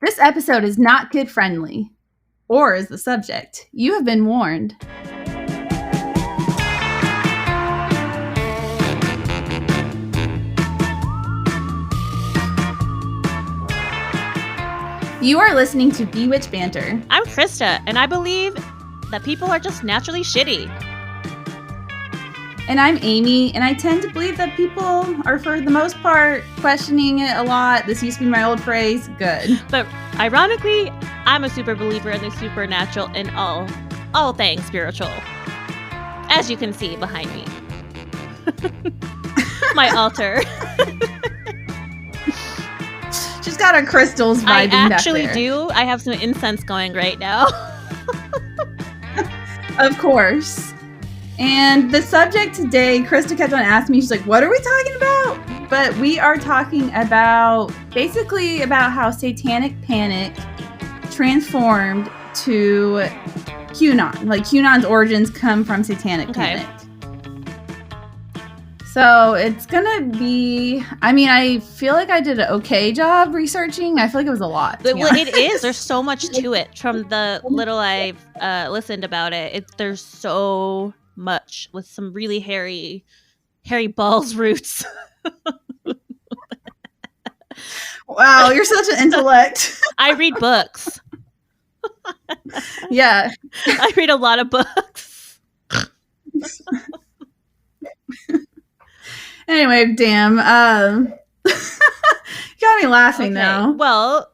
This episode is not kid-friendly, or is the subject. You have been warned. You are listening to Bewitched Banter. I'm Krista, and I believe that people are just naturally shitty. And I'm Amy, and I tend to believe that people are, for the most part, questioning it a lot. This used to be my old phrase. Good. But ironically, I'm a super believer in the supernatural and all things spiritual. As you can see behind me. My altar. She's got her crystals vibing back there. I actually do. I have some incense going right now. Of course. And the subject today, Krista kept on asking me, she's like, what are we talking about? But we are talking about, basically about how Satanic Panic transformed to QAnon. Like, QAnon's origins come from Satanic Panic. So it's gonna be, I mean, I feel like I did an okay job researching. I feel like it was a lot. Well, it is. There's so much to it. From the little I've listened about it, there's so much with some really hairy balls roots. Wow, you're such an intellect. I read books. Yeah. I read a lot of books. Anyway, damn. You got me laughing now. Well,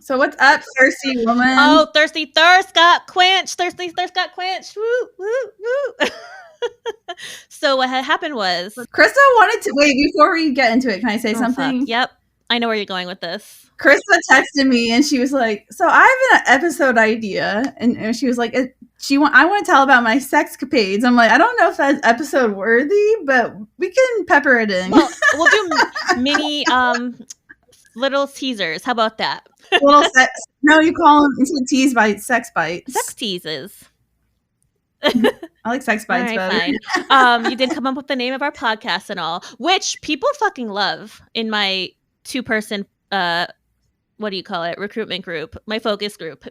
so what's up, thirsty woman? Oh, thirsty thirst got quenched. Thirsty thirst got quenched. Woo, woo, woo. So what had happened was Krista wanted to wait before we get into it. Can I say something? Fuck. Yep, I know where you're going with this. Krista texted me and she was like, "So I have an episode idea," and she was like, I want to tell about my sexcapades." I'm like, I don't know if that's episode worthy, but we can pepper it in. Well, we'll do mini little teasers. How about that? Little sex. No, you call them instead of tease bites, sex bites. Sex teases. I like sex bites better. Fine. You did come up with the name of our podcast and all, which people fucking love in my 2-person what do you call it? Recruitment group, my focus group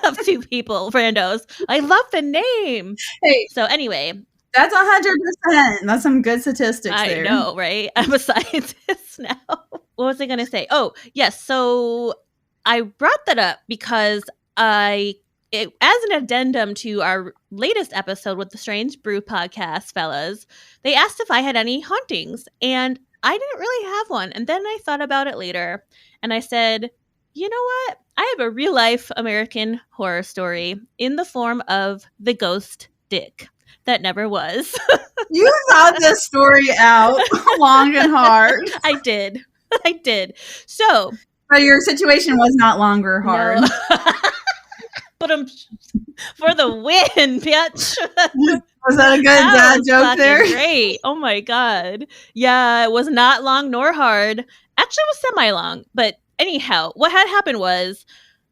of 2 people, randos. I love the name. Hey, so anyway, that's 100%. That's some good statistics. I know, right? I'm a scientist now. What was I going to say? Oh, yes. So I brought that up because as an addendum to our latest episode with the Strange Brew podcast, fellas, they asked if I had any hauntings, and I didn't really have one. And then I thought about it later, and I said, you know what? I have a real-life American horror story in the form of the ghost dick that never was. You thought this story out long and hard. I did. So, but your situation was not long or hard. No. But for the win, bitch. Was that a good dad joke there? Great. Oh my God. Yeah, it was not long nor hard. Actually, it was semi-long. But anyhow, what had happened was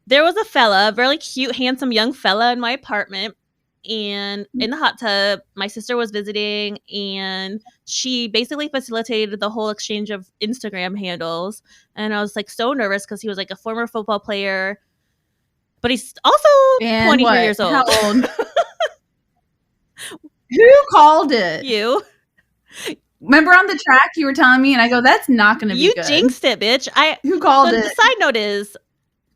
there was a fella, a really cute, handsome young fella in my apartment. And in the hot tub, my sister was visiting, and she basically facilitated the whole exchange of Instagram handles. And I was like so nervous because he was like a former football player, but he's also 23 years old. How old? Who called it? You. Remember on the track you were telling me, and I go, that's not going to be good. You jinxed it, bitch. Who called it? The side note is,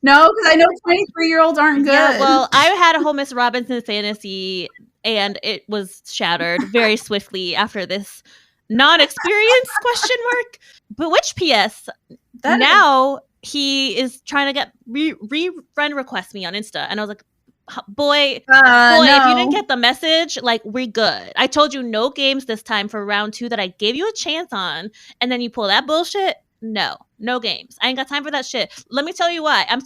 no, because I know 23-year-olds aren't good. Yeah, well, I had a whole Miss Robinson fantasy, and it was shattered very swiftly after this non-experience ? But which PS, now he is trying to get friend request me on Insta, and I was like, boy, no. If you didn't get the message, like, we're good. I told you no games this time for round 2 that I gave you a chance on, and then you pull that bullshit. No games. I ain't got time for that shit. Let me tell you why. Let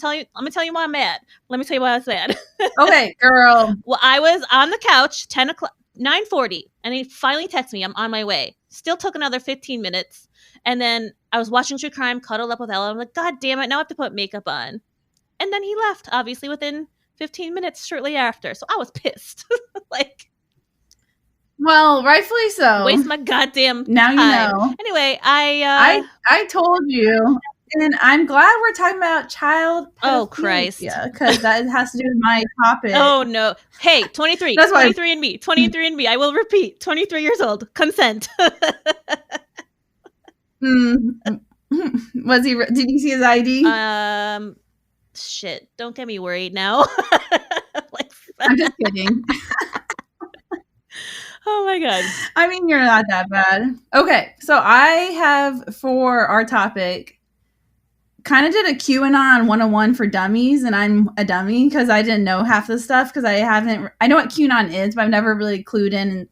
me tell you why I'm mad. Let me tell you why I was mad. Okay, girl. Well, I was on the couch, 9:40, and he finally texted me. I'm on my way. Still took another 15 minutes. And then I was watching True Crime, cuddled up with Ella. I'm like, God damn it, now I have to put makeup on. And then he left, obviously, within 15 minutes shortly after. So I was pissed. Well, rightfully so. Waste my goddamn now you time. know. Anyway, I told you And I'm glad we're talking about child pedophilia. Oh, Christ. Because that has to do with my topic. Oh, no. Hey, 23. That's why 23 and me. 23 and me. I will repeat. 23 years old. Consent. Was he? Did you see his ID? Shit. Don't get me worried now. I'm just kidding. Oh my God. I mean, you're not that bad. Okay, so I have for our topic kind of did a QAnon 101 for dummies, and I'm a dummy because I didn't know half the stuff because I know what QAnon is, but I've never really clued in and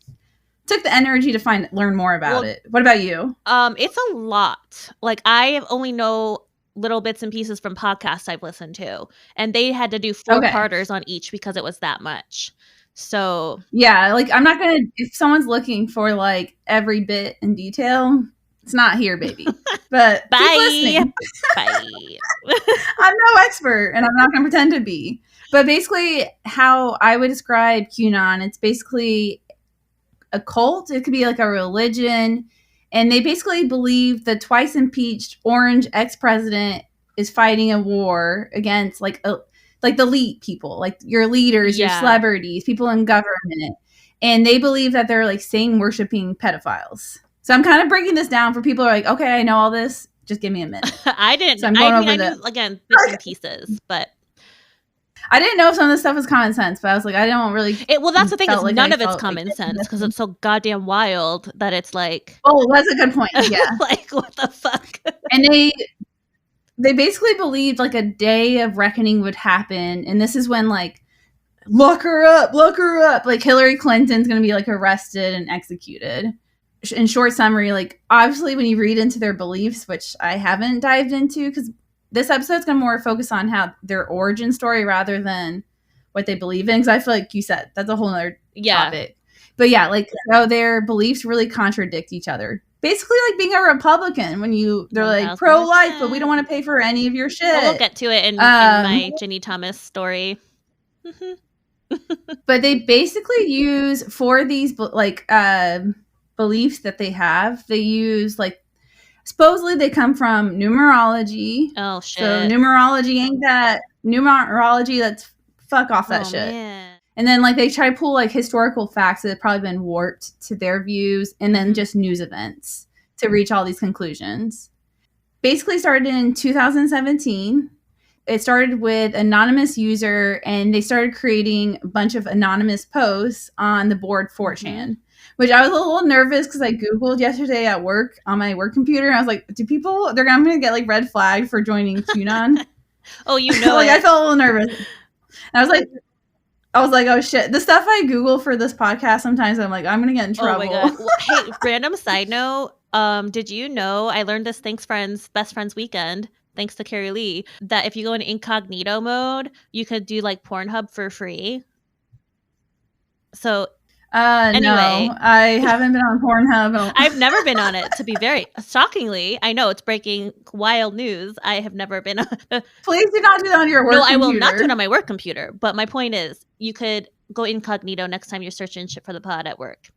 took the energy to learn more about it. What about you? It's a lot. Like I only know little bits and pieces from podcasts I've listened to, and they had to do 4-parters on each because it was that much. So yeah, like I'm not gonna, if someone's looking for like every bit in detail, it's not here, baby. But bye. Keep listening. Bye. I'm no expert, and I'm not gonna pretend to be. But basically, how I would describe QAnon, it's basically a cult. It could be like a religion, and they basically believe the twice impeached orange ex-president is fighting a war against like the elite people, like your leaders, your celebrities, people in government. And they believe that they're like Satan worshiping pedophiles. So I'm kind of breaking this down for people who are like, okay, I know all this. Just give me a minute. I didn't. So I knew, again, bits and pieces, but I didn't know if some of this stuff was common sense, but I was like, I don't really. Well, that's the thing. Is like none of it's common sense because it's so goddamn wild that it's like. Oh, that's a good point. Yeah. Like, what the fuck? And they basically believed like a day of reckoning would happen. And this is when like, lock her up. Like Hillary Clinton's going to be like arrested and executed. In short summary, like obviously when you read into their beliefs, which I haven't dived into because this episode's going to more focus on how their origin story rather than what they believe in. Because I feel like you said that's a whole other topic. But yeah, like so their beliefs really contradict each other. Basically, like being a Republican when they're like pro-life, but we don't want to pay for any of your shit. Well, we'll get to it in my Ginny Thomas story. But they basically use for these like beliefs that they have. They use like supposedly they come from numerology. Oh shit! So numerology ain't that numerology. Let's fuck off that shit. Man. And then like they try to pull like historical facts that have probably been warped to their views, and then just news events to reach all these conclusions. Basically started in 2017. It started with anonymous user, and they started creating a bunch of anonymous posts on the board 4chan, which I was a little nervous because I Googled yesterday at work on my work computer. And I was like, I'm going to get like red flagged for joining QAnon. Oh, you know like I felt a little nervous. And I was like, oh shit. The stuff I Google for this podcast, sometimes I'm like, I'm going to get in trouble. Oh my God. Hey, random side note. Did you know, I learned this Best Friends Weekend, thanks to Carrie Lee, that if you go in incognito mode, you could do like Pornhub for free. So anyway, no, I haven't been on Pornhub. I've never been on it, to be very shockingly. I know it's breaking wild news. I have never been on. Please do not do that on your work computer. No, I will not do it on my work computer. But my point is, you could go incognito next time you're searching shit for the pod at work.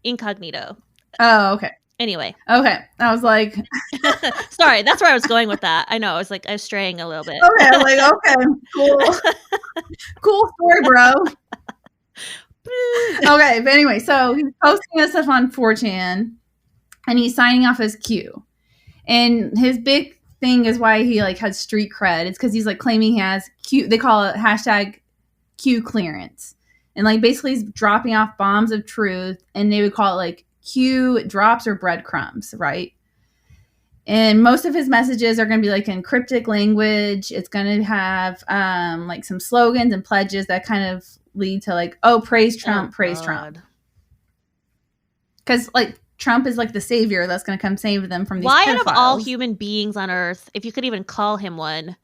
Incognito. Oh, okay. Anyway. Okay. I was like. Sorry, that's where I was going with that. I know. I was straying a little bit. Okay. I was like, okay, cool. Cool story, bro. Okay, but anyway, so he's posting this stuff on 4chan, and he's signing off as Q. And his big thing is why he like has street cred. It's because he's like claiming he has Q. They call it hashtag Q clearance, and like basically he's dropping off bombs of truth, and they would call it like Q drops or breadcrumbs, right? And most of his messages are going to be like in cryptic language. It's going to have like some slogans and pledges that kind of lead to like, oh, praise Trump, praise Trump. Because like Trump is like the savior that's going to come save them from these pedophiles. Out of all human beings on earth, if you could even call him one,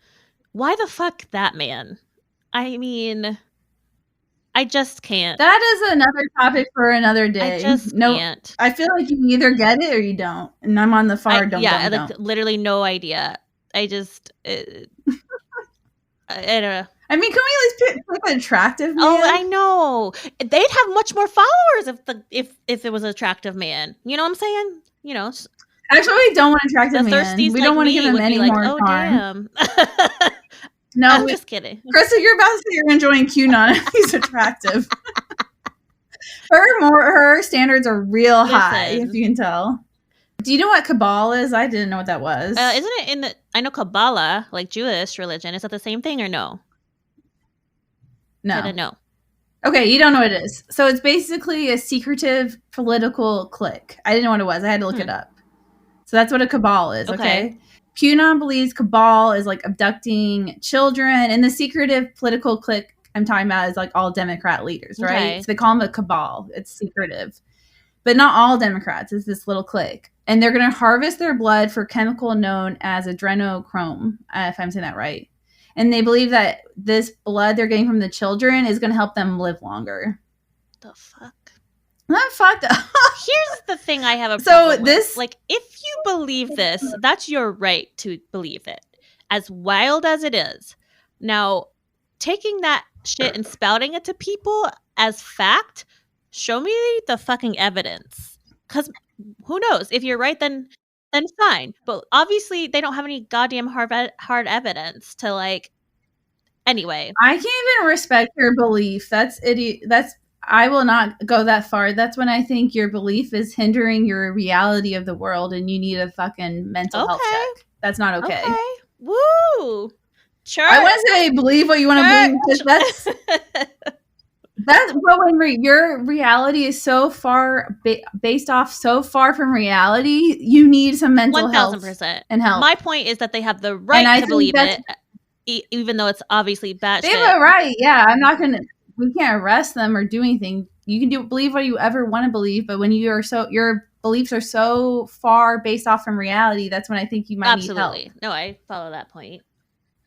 why the fuck that man? I mean, I just can't. That is another topic for another day. I just can't. I feel like you either get it or you don't. And I'm on the far don't. Literally no idea. I just, I don't know. I mean, can we at least pick an attractive man? Oh, I know. They'd have much more followers if it was an attractive man. You know what I'm saying? You know. Actually, we don't want attractive man. We don't want to give him any more harm. Damn. No, I'm just kidding. Krista, you're about to say you're enjoying QAnon. He's attractive. Her standards are real high, if you can tell. Do you know what Cabal is? I didn't know what that was. Isn't it in the? I know Kabbalah, like Jewish religion. Is that the same thing or no? No. I don't know. Okay, you don't know what it is. So it's basically a secretive political clique. I didn't know what it was. I had to look it up. So that's what a cabal is, okay? QAnon believes cabal is like abducting children, and the secretive political clique I'm talking about is like all Democrat leaders, right? Okay. So they call them a cabal. It's secretive. But not all Democrats. It's this little clique. And they're going to harvest their blood for chemical known as adrenochrome, if I'm saying that right. And they believe that this blood they're getting from the children is going to help them live longer. The fuck? That fucked up. Here's the thing I have a problem with. Like, if you believe this, that's your right to believe it. As wild as it is. Now, taking that shit and spouting it to people as fact, show me the fucking evidence. Because who knows? If you're right, then fine. But obviously, they don't have any goddamn hard evidence to, like... Anyway. I can't even respect your belief. That's idiot. I will not go that far. That's when I think your belief is hindering your reality of the world and you need a fucking mental health check. That's not okay. Woo! Church. I want to say believe what you want to believe. That's but when your reality is so far based off so far from reality, you need some mental 1,000% and help. My point is that they have the right to believe it, even though it's obviously bad. They have a right. Yeah, I'm not gonna. We can't arrest them or do anything. You can believe what you ever want to believe, but when your beliefs are so far based off from reality, that's when I think you might need help. No, I follow that point.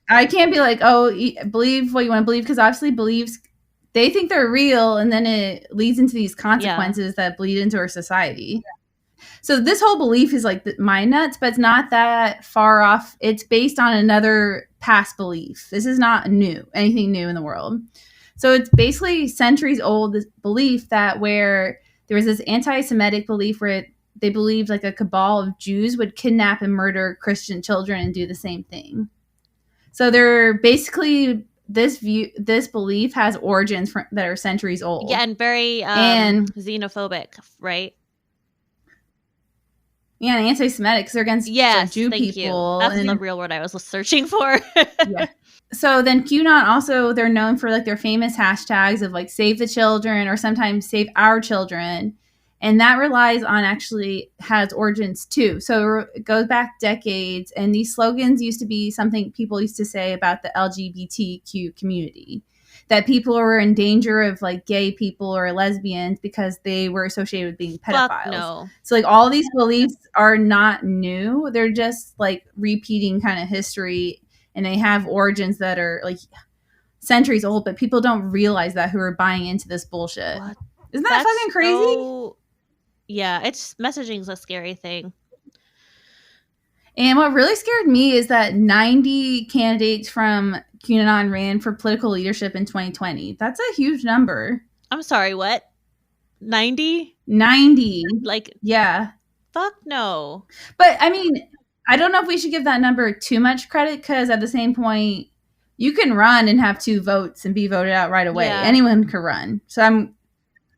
I can't be like, oh, believe what you want to believe, because obviously beliefs, they think they're real, and then it leads into these consequences that bleed into our society. Yeah. So this whole belief is like mind nuts, but it's not that far off. It's based on another past belief. This is not anything new in the world. So it's basically centuries old, this belief that where there was this anti-Semitic belief where they believed like a cabal of Jews would kidnap and murder Christian children and do the same thing. So they're basically this belief has origins that are centuries old. Yeah, and very xenophobic, right? Yeah, and anti-Semitic because they're against Jew people. That's the real word I was searching for. Yeah. So then QAnon also, they're known for like their famous hashtags of like save the children or sometimes save our children. And that relies on has origins too. So it goes back decades. And these slogans used to be something people used to say about the LGBTQ community. That people were in danger of like gay people or lesbians because they were associated with being pedophiles. Fuck no. So like all these beliefs are not new. They're just like repeating kind of history. And they have origins that are like centuries old, but people don't realize that who are buying into this bullshit. What? Isn't that fucking crazy? Yeah, messaging is a scary thing. And what really scared me is that 90 candidates from QAnon ran for political leadership in 2020. That's a huge number. I'm sorry, what? 90? 90. Like, yeah. Fuck no. But I mean, I don't know if we should give that number too much credit because at the same point, you can run and have 2 votes and be voted out right away. Yeah. Anyone can run. So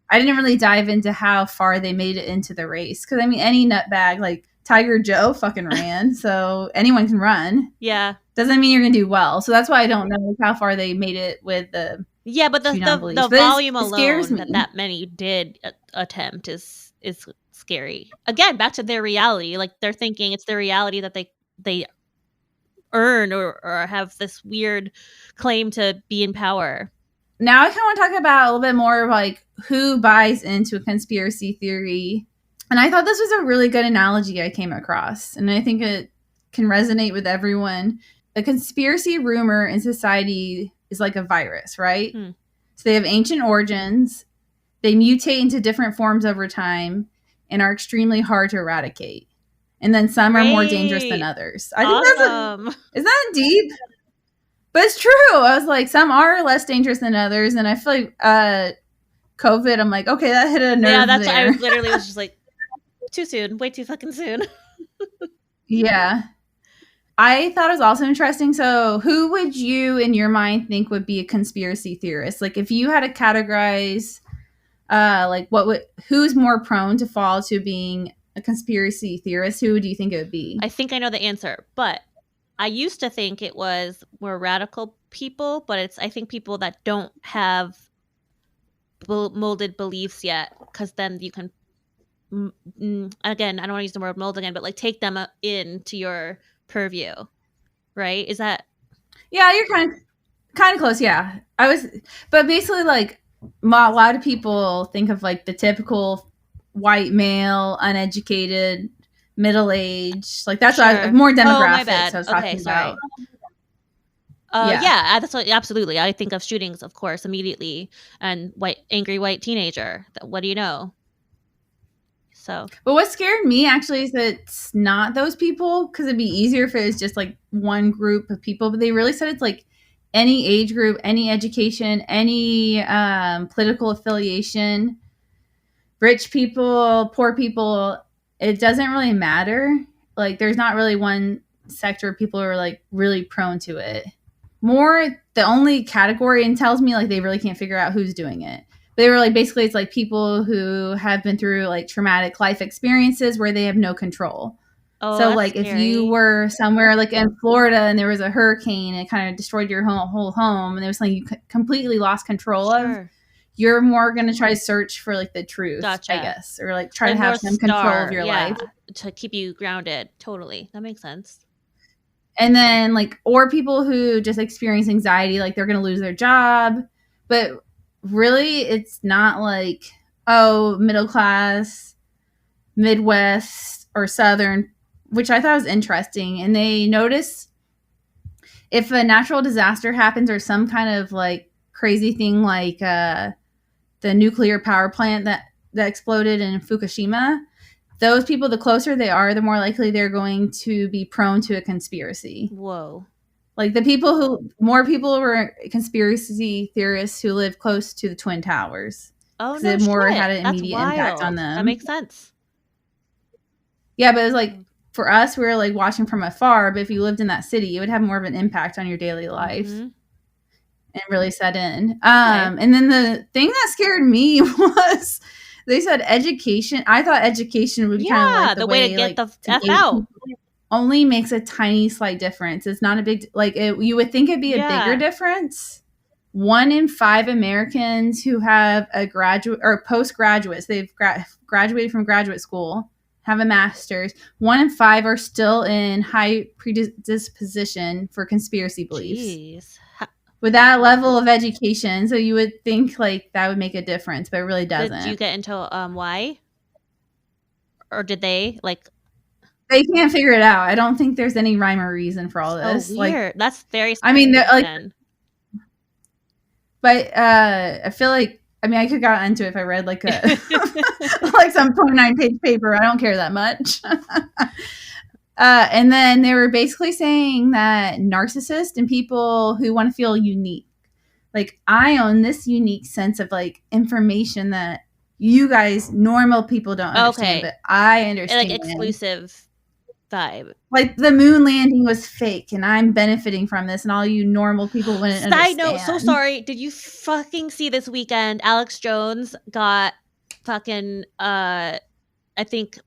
I didn't really dive into how far they made it into the race. Because, I mean, any nutbag like Tiger Joe fucking ran. So anyone can run. Yeah. Doesn't mean you're going to do well. So that's why I don't know how far they made it with the Yeah, but the volume alone that many did attempt is scary. Again, back to their reality. Like they're thinking it's their reality that they earn or have this weird claim to be in power. Now I kind of want to talk about a little bit more of like who buys into a conspiracy theory. And I thought this was a really good analogy I came across. And I think it can resonate with everyone. A conspiracy rumor in society is like a virus, right? So they have ancient origins. They mutate into different forms over time and are extremely hard to eradicate. And then some are more dangerous than others. I think is that deep? But it's true. I was like, some are less dangerous than others. And I feel like COVID, I'm like, okay, that hit a nerve. Yeah, that's there. I literally was just like, too soon. Way too fucking soon. Yeah. I thought it was also interesting. So, who would you, in your mind, think would be a conspiracy theorist? Like, if you had to categorize, like, who's more prone to fall to being a conspiracy theorist? Who do you think it would be? I think I know the answer, but I used to think it was more radical people, but it's, I think, people that don't have molded beliefs yet, because then you can, again, I don't want to use the word mold again, but like take them into your purview, right? Is that? Yeah, you're kind of close. Yeah, but basically, like, a lot of people think of like the typical white male, uneducated, middle aged. Like, that's Sure. more demographics. Oh, my bad. I was Okay, talking sorry. about. Yeah, that's absolutely. I think of shootings, of course, immediately, and angry white teenager. What do you know? So, but what scared me actually is that it's not those people, because it'd be easier if it was just like one group of people. But they really said it's like any age group, any education, any political affiliation, rich people, poor people. It doesn't really matter. Like, there's not really one sector of people who are like really prone to it. More, the only category, and tells me like they really can't figure out who's doing it. They were like, basically, it's like people who have been through like traumatic life experiences where they have no control. oh, So, that's like, scary. if you were somewhere like in Florida and there was a hurricane and it kind of destroyed your whole home, and there was something you completely lost control of, you're more going to try to search for like the truth, Gotcha. I guess, or like try to have some control of your life to keep you grounded. Totally, that makes sense. And then, like, or people who just experience anxiety, like they're going to lose their job. But really, it's not like, oh, middle class, Midwest, or Southern, which I thought was interesting. And they notice if a natural disaster happens or some kind of like crazy thing, like the nuclear power plant that exploded in Fukushima, those people, the closer they are, the more likely they're going to be prone to a conspiracy. Whoa. Like, more people were conspiracy theorists who live close to the Twin Towers. Oh, no, it more shit. had an That's immediate wild. impact on them. That makes sense. Yeah, but it was like, for us, we were like watching from afar, but if you lived in that city, it would have more of an impact on your daily life. And really set in. And then the thing that scared me was they said education. I thought education would be kind of like the way to get the F out. Only makes a tiny slight difference. It's not a big, like, you would think it'd be a bigger difference. 1 in 5 Americans who have a graduate or postgraduates, they've graduated from graduate school, have a master's. 1 in 5 are still in high predisposition for conspiracy beliefs. Jeez. With that level of education, so you would think like that would make a difference, but it really doesn't. Did you get into why? Or did they like? They can't figure it out. I don't think there's any rhyme or reason for all this. Oh, weird. Like, that's very. I mean, like, but I feel like, I mean, I could got into it if I read like a like some 29-page paper. I don't care that much. And then they were basically saying that narcissists and people who want to feel unique, like, I own this unique sense of like information that you guys, normal people, don't understand, but I understand. Like, exclusive vibe. Like, the moon landing was fake and I'm benefiting from this, and all you normal people wouldn't understand. Side note, so sorry. Did you fucking see this weekend? Alex Jones got fucking, I think.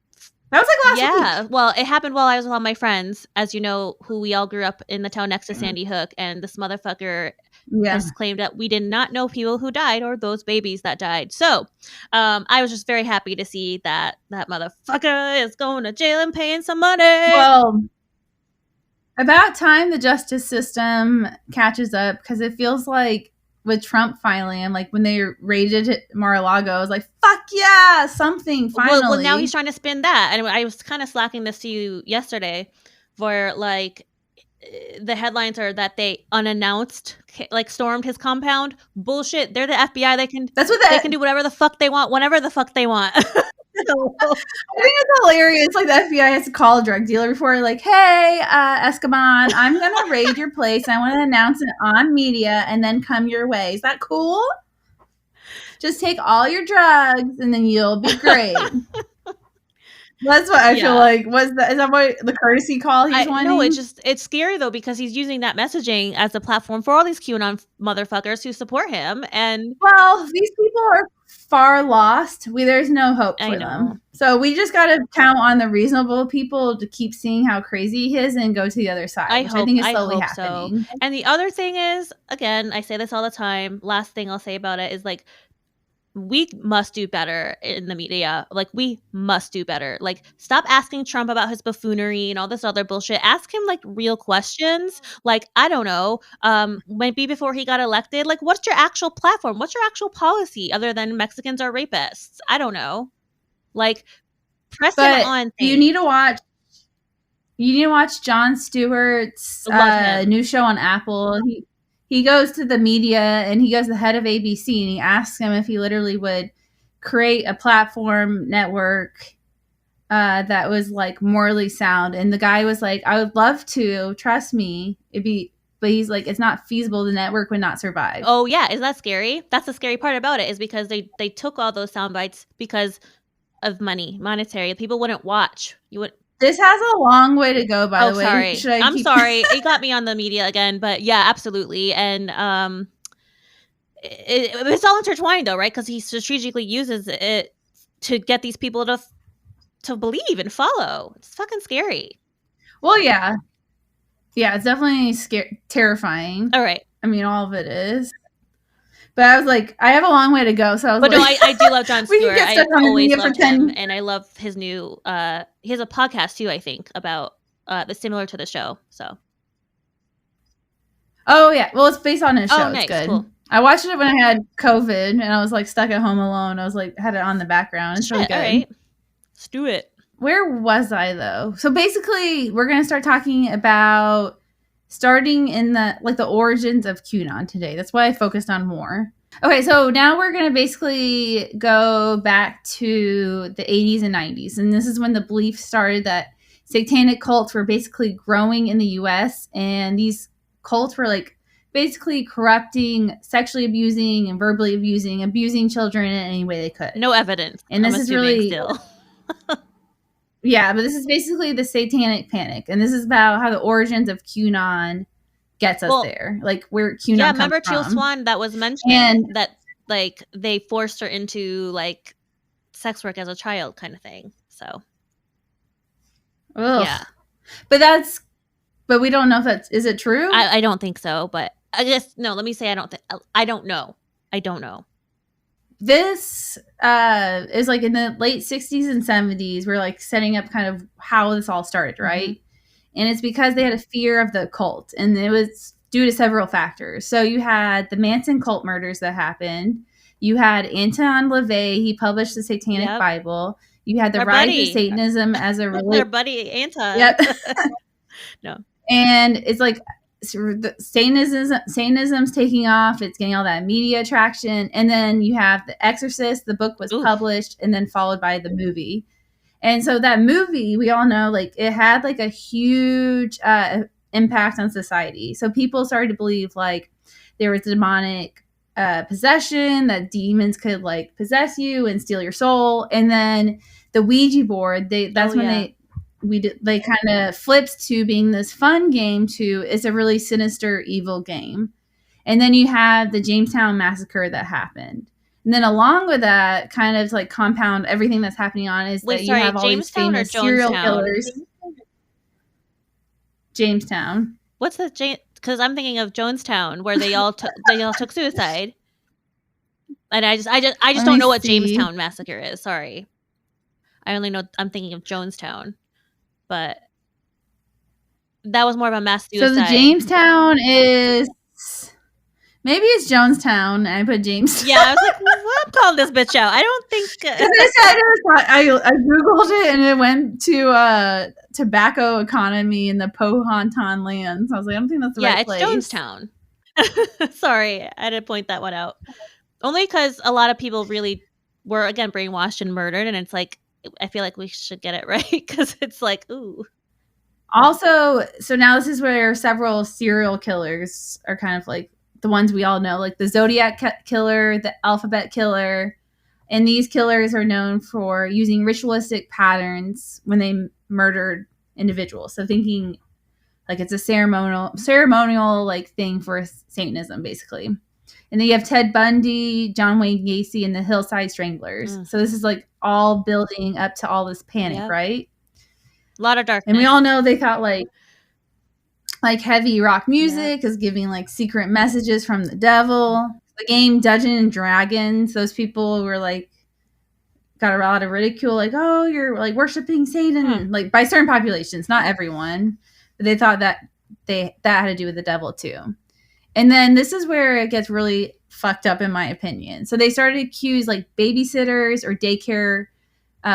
That was like last week. Yeah, well, it happened while I was with all my friends, as you know, who we all grew up in the town next to Sandy Hook, and this motherfucker has claimed that we did not know people who died or those babies that died. So I was just very happy to see that motherfucker is going to jail and paying some money. Well, about time the justice system catches up, because it feels like with Trump finally, and like when they raided Mar-a-Lago, I was like, fuck yeah, something finally. Well, now he's trying to spin that. And I was kind of slacking this to you yesterday, where like the headlines are that they unannounced like stormed his compound. Bullshit. They're the FBI. They can do whatever the fuck they want, whenever the fuck they want. I think it's hilarious. Like, the FBI has to call a drug dealer before, like, hey, Escoban, I'm gonna raid your place. I want to announce it on media and then come your way. Is that cool? Just take all your drugs and then you'll be great. That's what I feel like. Is that what the courtesy call he's wanting? No, it's scary though, because he's using that messaging as a platform for all these QAnon motherfuckers who support him. And well, these people are far lost. There's no hope for them. So we just got to count on the reasonable people to keep seeing how crazy he is and go to the other side. I think is slowly happening. So. And the other thing is, again, I say this all the time. Last thing I'll say about it is like, we must do better in the media. Like, we must do better. Like, stop asking Trump about his buffoonery and all this other bullshit. Ask him like real questions. Like, I don't know, maybe before he got elected, like, what's your actual platform? What's your actual policy other than Mexicans are rapists? I don't know. Like, press him on things. You need to watch Jon Stewart's new show on Apple. He goes to the media and he goes to the head of ABC and he asks him if he literally would create a platform network that was like morally sound. And the guy was like, I would love to, trust me. But he's like, it's not feasible. The network would not survive. Oh yeah. Is that scary? That's the scary part about it, is because they took all those sound bites because of monetary. People wouldn't watch. This has a long way to go, by the way. Sorry. I'm sorry. It got me on the media again, but yeah, absolutely. And it's all intertwined though, right? Because he strategically uses it to get these people to believe and follow. It's fucking scary. Well, yeah. Yeah, it's definitely terrifying. All right. I mean, all of it is. But I was like, I have a long way to go. So I was no, I do love Jon Stewart. I always loved him, and I love his new. He has a podcast too, I think, about similar to the show. So. Oh yeah, well, it's based on his show. Nice, it's good. Cool. I watched it when I had COVID, and I was like stuck at home alone. I was like had it on the background. It's really good. All right, let's do it. Where was I though? So basically, we're gonna start talking about. Starting in the origins of QAnon today. That's what I focused on more. Okay, so now we're going to basically go back to the 80s and 90s. And this is when the belief started that satanic cults were basically growing in the US. And these cults were like basically corrupting, sexually abusing, and verbally abusing children in any way they could. No evidence. And this is really... still. Yeah, but this is basically the Satanic Panic, and this is about how the origins of QAnon gets us there, like where QAnon. Yeah, remember Teal Swan that was mentioned, and that like they forced her into like sex work as a child, kind of thing. So, yeah, but we don't know if is it true. I don't think so, but I guess no. Let me say I don't know. This is like in the late 60s and 70s. We're like setting up kind of how this all started, right? Mm-hmm. And it's because they had a fear of the cult, and it was due to several factors. So you had the Manson cult murders that happened. You had Anton LaVey. He published the Satanic Bible. You had the rise of Satanism as a religion. Their buddy Anton. Yep. No. And it's like Satanism's taking off. It's getting all that media attraction. And then you have The Exorcist. The book was published and then followed by the movie. And so that movie, we all know, like it had like a huge impact on society. So people started to believe like there was demonic possession, that demons could like possess you and steal your soul. And then the Ouija board, they kind of flipped to being this fun game to it's a really sinister, evil game. And then you have the Jamestown massacre that happened. And then along with that, kind of like compound everything that's happening on is that you have all these famous serial killers. Jamestown. What's the because I'm thinking of Jonestown, where they all took suicide. And I just don't know what Jamestown massacre is. Sorry, I only know I'm thinking of Jonestown. But that was more of a mass suicide. So the Jamestown is... Maybe it's Jonestown. I put James. Yeah, I was like, well, I'm calling this bitch out. I don't think... I Googled it, and it went to tobacco economy in the Powhatan lands. I was like, I don't think that's the right place. Yeah, it's Jonestown. Sorry, I had to point that one out. Only because a lot of people really were, again, brainwashed and murdered, and it's like, I feel like we should get it right because it's like, ooh. Also, so now this is where several serial killers are kind of like the ones we all know, like the Zodiac killer, the Alphabet killer, And these killers are known for using ritualistic patterns when they murdered individuals. So thinking like it's a ceremonial like thing for Satanism, basically. And then you have Ted Bundy, John Wayne Gacy, and the Hillside Stranglers. So this is like all building up to all this panic, right? A lot of darkness. And we all know they thought like heavy rock music is giving like secret messages from the devil. The game Dungeons and Dragons, those people were like got a lot of ridicule, like, oh, you're like worshiping Satan, like by certain populations, not everyone, but they thought that that had to do with the devil too. And then this is where it gets really fucked up, in my opinion. So they started to accuse like babysitters or daycare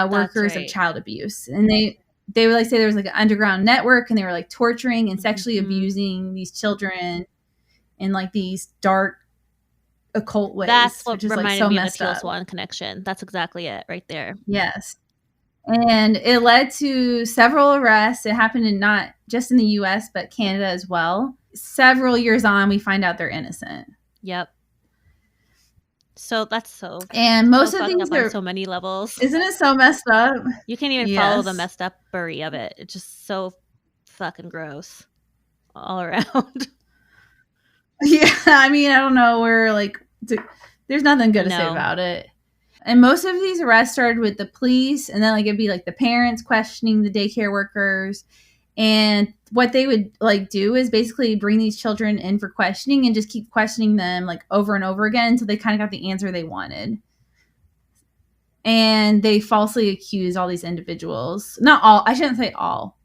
workers of child abuse, and they would like say there was like an underground network, and they were like torturing and sexually abusing these children in like these dark occult ways. That's what reminded like so me of the Teal Swan connection. That's exactly it right there. Yes. And it led to several arrests. It happened in not just in the US, but Canada as well. Several years on, we find out they're innocent. Yep. So that's so. And most of things are on so many levels. Isn't it so messed up? You can't even follow the messed up-bury of it. It's just so fucking gross all around. Yeah, I mean, I don't know. We're like, there's nothing good to say about it. And most of these arrests started with the police, and then like it'd be like the parents questioning the daycare workers. And what they would like do is basically bring these children in for questioning and just keep questioning them like over and over again until they kind of got the answer they wanted. And they falsely accuse all these individuals. Not all. I shouldn't say all.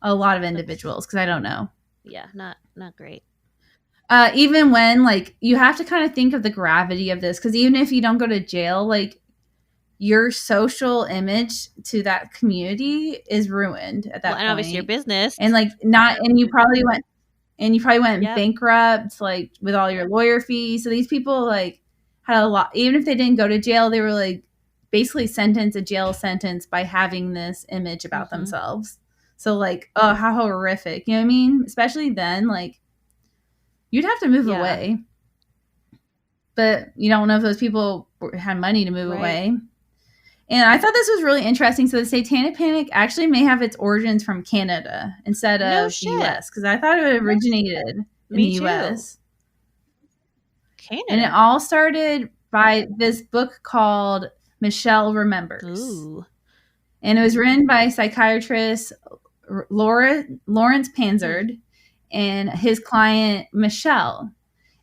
A lot of individuals, because I don't know. Yeah, not great. Even when like you have to kind of think of the gravity of this, because even if you don't go to jail, like your social image to that community is ruined at that point. And obviously your business. And like and you probably went bankrupt, like with all your lawyer fees. So these people like had a lot, even if they didn't go to jail, they were like basically sentenced a jail sentence by having this image about themselves. So like, oh, how horrific. You know what I mean? Especially then, like you'd have to move away. But you don't know if those people had money to move away. And I thought this was really interesting. So the Satanic Panic actually may have its origins from Canada instead of the U.S. Because I thought it originated in the U.S. Canada. And it all started by this book called Michelle Remembers. Ooh. And it was written by psychiatrist Lawrence Panzard and his client Michelle.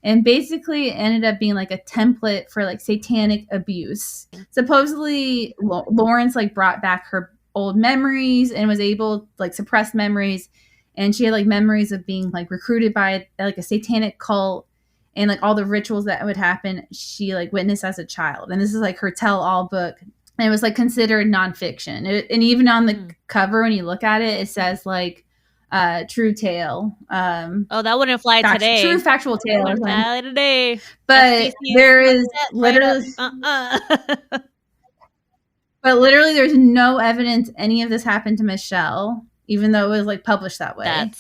And basically it ended up being like a template for like satanic abuse. Supposedly Lawrence like brought back her old memories and was able like suppress memories. And she had like memories of being like recruited by like a satanic cult, and like all the rituals that would happen, she like witnessed as a child. And this is like her tell-all book. And it was like considered nonfiction. And even on the cover, when you look at it, it says like true tale. Oh, that wouldn't fly today. True factual tale. Wouldn't fly today. But there is literally, but literally, there's no evidence any of this happened to Michelle, even though it was like published that way.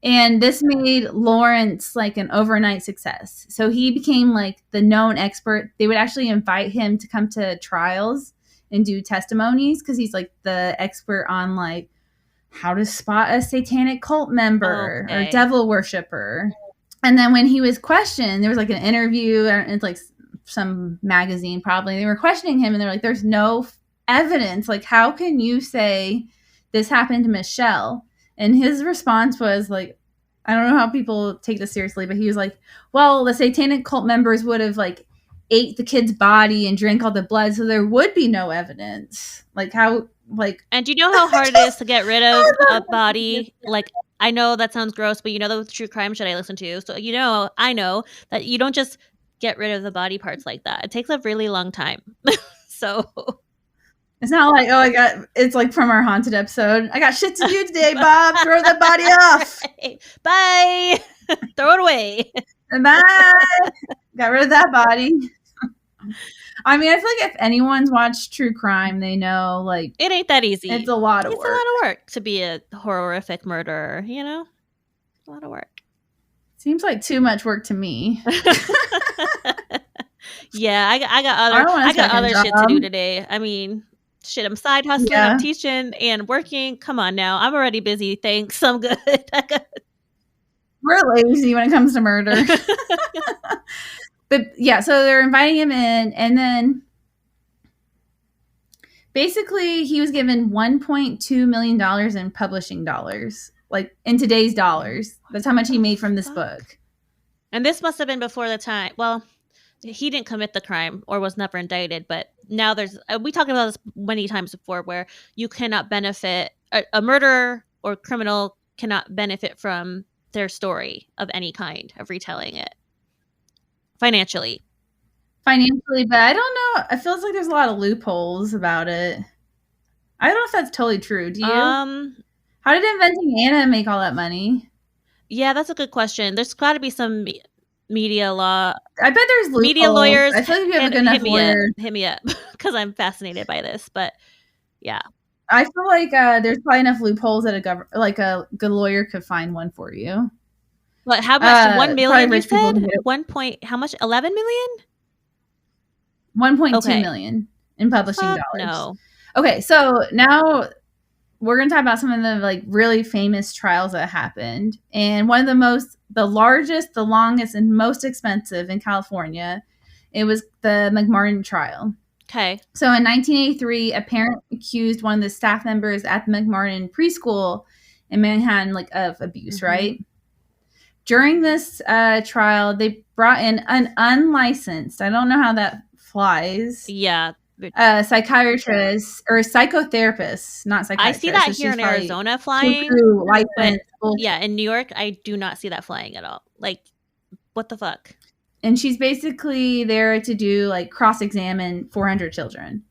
And this made Lawrence like an overnight success. So he became like the known expert. They would actually invite him to come to trials and do testimonies because he's like the expert on like how to spot a satanic cult member or devil worshiper. And then when he was questioned, there was like an interview, and it's like some magazine probably. They were questioning him, and they're like, "There's no evidence. Like, how can you say this happened to Michelle?" And his response was like, I don't know how people take this seriously, but he was like, "Well, the satanic cult members would have like ate the kid's body and drank all the blood, so there would be no evidence." Like how. Like, and do you know how hard it is to get rid of a body? Like, I know that sounds gross, but you know the true crime shit I listen to. So, you know, I know that you don't just get rid of the body parts like that. It takes a really long time. So it's not like, oh, it's like from our haunted episode. I got shit to do today, Bob. Throw the body off. Bye. Throw it away. Bye. Got rid of that body. I mean, I feel like if anyone's watched true crime, they know like it ain't that easy. It's a lot of work. It's a lot of work to be a horrific murderer, you know? A lot of work. Seems like too much work to me. Yeah, I got other shit to do today. I mean, shit, I'm side hustling, I'm teaching and working. Come on now. I'm already busy. Thanks. I'm good. We're lazy when it comes to murder. But yeah, so they're inviting him in, and then basically he was given $1.2 million in publishing dollars, like in today's dollars. That's how much he made from this book. And this must have been before the time. Well, he didn't commit the crime or was never indicted, but now there's, we talked about this many times before, where you cannot benefit, a murderer or criminal cannot benefit from their story of any kind, of retelling it financially, but I don't know. It feels like there's a lot of loopholes about it. I don't know if that's totally true. Do you? How did Inventing Anna make all that money? Yeah, that's a good question. There's got to be some media law. I bet there's loopholes. Media lawyers. I feel like if you have a good enough lawyer, hit me up because I'm fascinated by this. But yeah, I feel like there's probably enough loopholes that a good lawyer could find one for you. But how much? 1 million? You said 1 point. How much? 11 million? 1.2 million in publishing dollars. No. Okay, so now we're going to talk about some of the like really famous trials that happened. And one of the largest, the longest, and most expensive in California, it was the McMartin trial. Okay. So in 1983, a parent accused one of the staff members at the McMartin preschool in Manhattan of abuse, right? During this trial, they brought in an unlicensed, I don't know how that flies. Yeah. Psychiatrist or psychotherapist, not psychiatrist. I see that here in Arizona flying. But yeah, in New York, I do not see that flying at all. Like, what the fuck? And she's basically there to do cross-examine 400 children.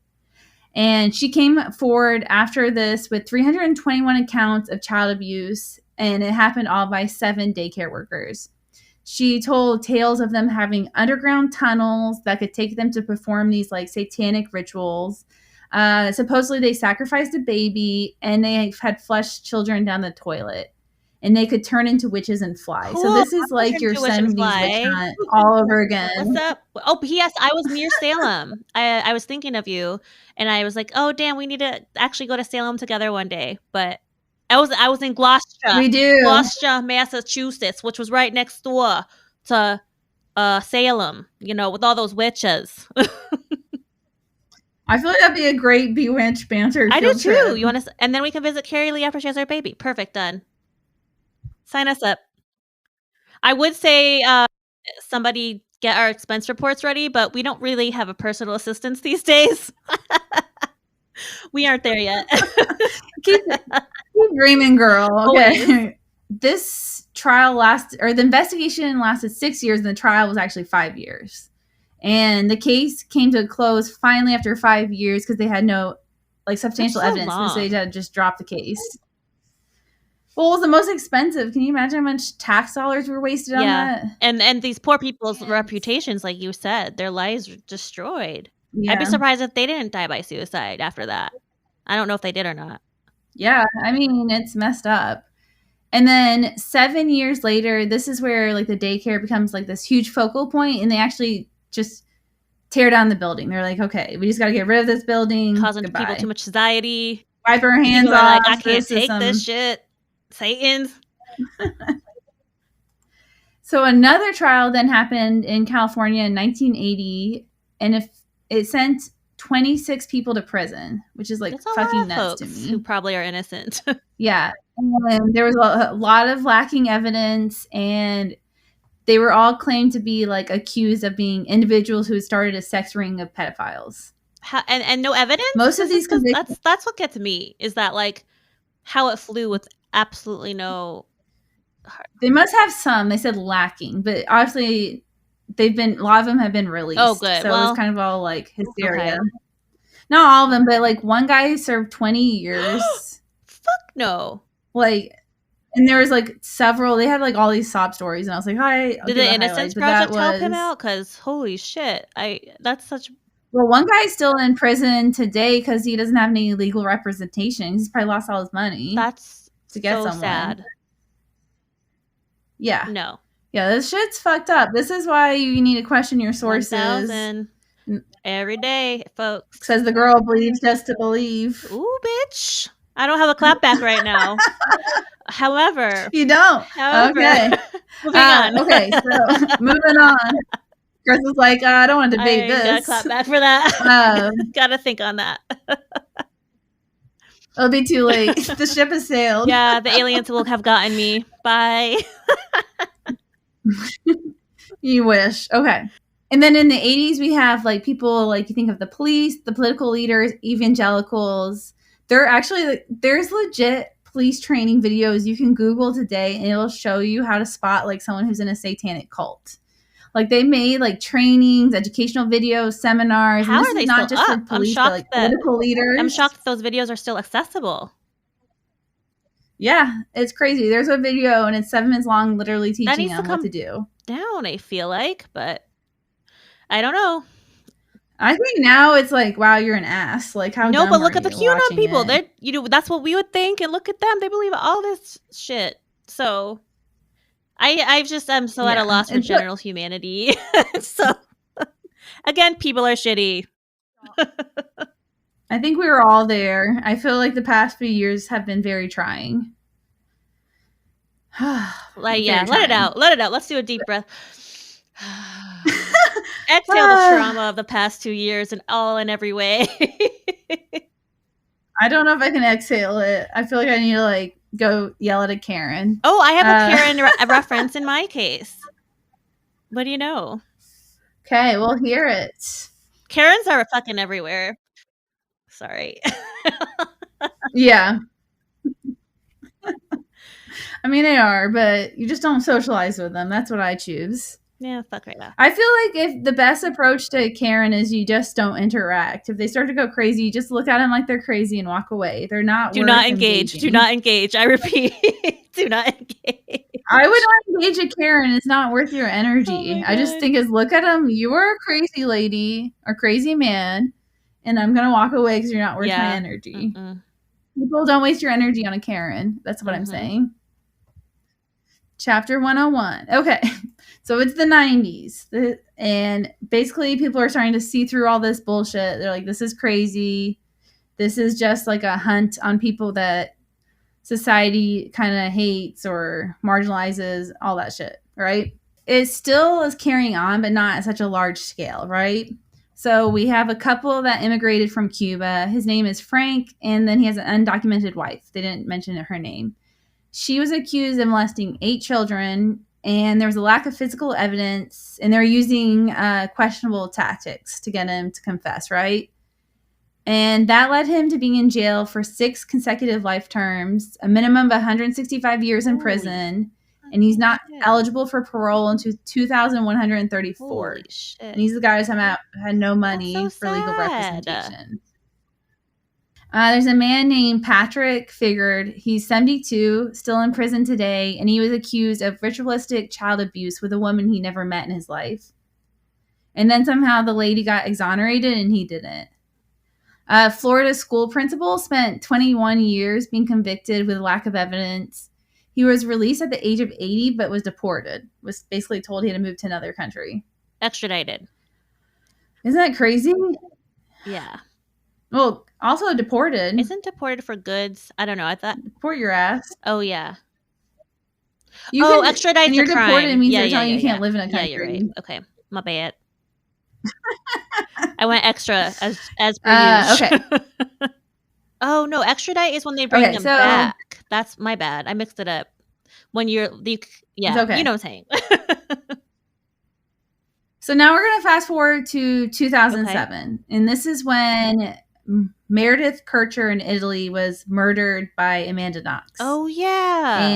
And she came forward after this with 321 accounts of child abuse, and it happened all by 7 daycare workers. She told tales of them having underground tunnels that could take them to perform these satanic rituals. Supposedly they sacrificed a baby, and they had flushed children down the toilet, and they could turn into witches and fly. Cool. So this is your 70s witch hunt all over again. What's up? Oh, yes, I was near Salem. I was thinking of you, and I was like, oh, damn, we need to actually go to Salem together one day. But I was in Gloucester. We do. Gloucester, Massachusetts, which was right next door to Salem, with all those witches. I feel like that'd be a great bewitched banter. I do too. Trip. You want to? And then we can visit Carrie Lee after she has her baby. Perfect. Done. Sign us up. I would say somebody get our expense reports ready, but we don't really have a personal assistant these days. We aren't there yet. keep dreaming, girl. Okay. This trial the investigation lasted 6 years, and the trial was actually 5 years. And the case came to a close finally after 5 years because they had no substantial evidence, and so they had to just drop the case. Well, it was the most expensive. Can you imagine how much tax dollars were wasted on that? And these poor people's reputations, like you said, their lives were destroyed. Yeah. I'd be surprised if they didn't die by suicide after that. I don't know if they did or not. Yeah, I mean, it's messed up. And then 7 years later, this is where the daycare becomes this huge focal point, and they actually just tear down the building. They're like, okay, we just got to get rid of this building. Causing people too much anxiety. Wipe our hands off. I can't take this shit. Satan's. So another trial then happened in California in 1980, and it sent 26 people to prison, which is fucking nuts to me. Who probably are innocent. Yeah. And there was a lot of lacking evidence, and they were all claimed to be accused of being individuals who had started a sex ring of pedophiles. And no evidence? Most of these convictions. That's what gets me, is that how it flew with absolutely no. They must have some. They said lacking, but obviously a lot of them have been released. Oh, good. So it was kind of all hysteria. Okay. Not all of them, but one guy served 20 years. Fuck no. And there was several. They had all these sob stories, and I was like, "Hi." Did the Innocence Project help him out? Because holy shit, that's such. Well, one guy's still in prison today because he doesn't have any legal representation. He's probably lost all his money. That's to get so someone. Sad. Yeah. No. Yeah, this shit's fucked up. This is why you need to question your sources. 1,000 every day, folks. Says the girl believes just to believe. Ooh, bitch. I don't have a clapback right now. However. You don't? Okay. Moving on. Okay, so moving on. Chris was like, I don't want to debate this. Got a clapback for that. Gotta think on that. It'll be too late. The ship has sailed. Yeah, the aliens will have gotten me. Bye. You wish. Okay. And then in the 80s, we have like people like you think of the police, the political leaders, evangelicals. They're actually, there's legit police training videos you can Google today and it'll show you how to spot like someone who's in a satanic cult. Like they made like trainings, educational videos, seminars. How are they not just for police, but like political leaders. I'm shocked those videos are still accessible. Yeah, it's crazy. There's a video and it's 7 minutes long, literally teaching them what to do. Down, I feel like, but I don't know. I think now it's like, wow, you're an ass. Like how? No, but look at the QAnon people. They, that's what we would think, and look at them. They believe all this shit. So, I'm so at a loss for general humanity. So, again, people are shitty. I think we were all there. I feel like the past few years have been very trying. Let it out. Let it out. Let's do a deep breath. Exhale the trauma of the past 2 years in all and every way. I don't know if I can exhale it. I feel like I need to like go yell at a Karen. Oh, I have a Karen reference in my case. What do you know? Okay, we'll hear it. Karens are fucking everywhere. Sorry. Yeah. I mean, they are, but you just don't socialize with them. That's what I choose. Yeah, fuck right now. I feel like if the best approach to Karen is you just don't interact. If they start to go crazy, you just look at them like they're crazy and walk away. They're not. Do not engage. Do not engage. I repeat, do not engage. I would not engage a Karen. It's not worth your energy. I just think is look at them. You are a crazy lady or crazy man, and I'm gonna walk away because you're not worth my energy. People don't waste your energy on a Karen. That's what I'm saying. Chapter 101. Okay. So it's the 90s. And basically people are starting to see through all this bullshit. They're like, this is crazy. This is just like a hunt on people that society kind of hates or marginalizes, all that shit, right? It still is carrying on, but not at such a large scale, right? So we have a couple that immigrated from Cuba. His name is Frank, and then he has an undocumented wife. They didn't mention her name. She was accused of molesting 8 children, and there was a lack of physical evidence, and they're using questionable tactics to get him to confess, right? And that led him to being in jail for 6 consecutive life terms, a minimum of 165 years in prison, and he's not eligible for parole until 2,134. And these are the guys who had no money for legal representation. There's a man named Patrick Figured. He's 72, still in prison today, and he was accused of ritualistic child abuse with a woman he never met in his life. And then somehow the lady got exonerated and he didn't. Florida school principal spent 21 years being convicted with lack of evidence. He was released at the age of 80, but was deported. Was basically told he had to move to another country. Extradited. Isn't that crazy? Yeah. Well, also deported. Isn't deported for goods? I don't know. I thought deport your ass. Oh yeah. Extradite. You're deported means they're telling you can't live in a country. Yeah, you're right. Okay, my bad. I went extra as per usual. Okay. Oh no, extradite is when they bring them back. That's my bad. I mixed it up. When you know what I'm saying. So now we're gonna fast forward to 2007, and this is when Meredith Kircher in Italy was murdered by Amanda Knox. Oh yeah,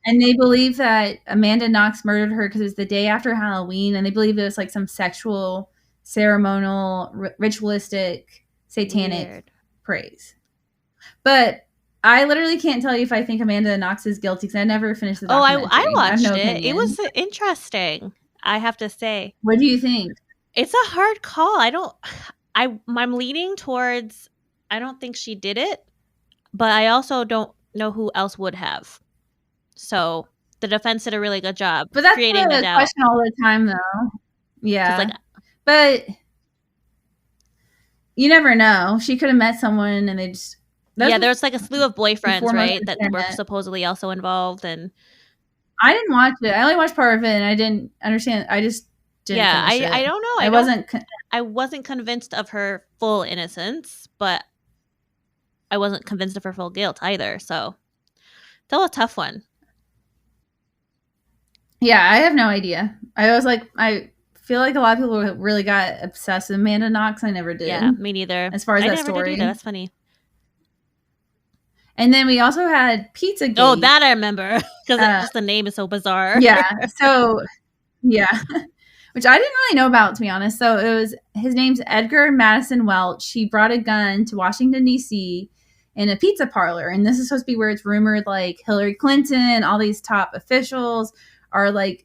and they believe that Amanda Knox murdered her because it was the day after Halloween, and they believe it was like some sexual, ceremonial, ritualistic, satanic praise. But I literally can't tell you if I think Amanda Knox is guilty because I never finished the documentary. I watched it. It was interesting, I have to say. What do you think? It's a hard call. I'm leaning towards I don't think she did it, but I also don't know who else would have. So the defense did a really good job But that's creating the doubt. question all the time, though. Yeah. Like, but you never know. She could have met someone and they just... there's like a slew of boyfriends, right, that were supposedly also involved. And I didn't watch it. I only watched part of it, and I didn't understand. I just didn't finish it. I don't know. I wasn't convinced of her full innocence, but I wasn't convinced of her full guilt either. So, still a tough one. Yeah, I have no idea. I feel like a lot of people really got obsessed with Amanda Knox. I never did. Yeah, me neither. As far as that story. Did either. That's funny. And then we also had Pizzagate. Oh, that I remember. Because just the name is so bizarre. Yeah. So, yeah. Which I didn't really know about, to be honest. So his name's Edgar Madison Welch. He brought a gun to Washington, D.C. in a pizza parlor. And this is supposed to be where it's rumored like Hillary Clinton, all these top officials are like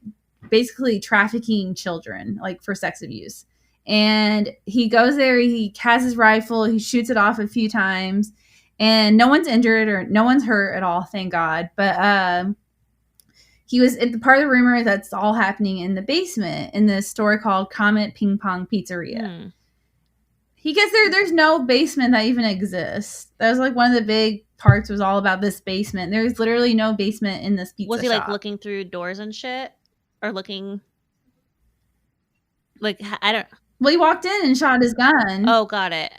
basically trafficking children, like for sex abuse. And he goes there, he has his rifle, he shoots it off a few times, and no one's injured or no one's hurt at all, thank God. But he was at the part of the rumor that's all happening in the basement in this store called Comet Ping Pong Pizzeria. He gets there, there's no basement that even exists. That was like one of the big parts was all about this basement. There's literally no basement in this pizza shop. Was he like looking through doors and shit? Or looking like, I don't... Well, he walked in and shot his gun. Oh, got it.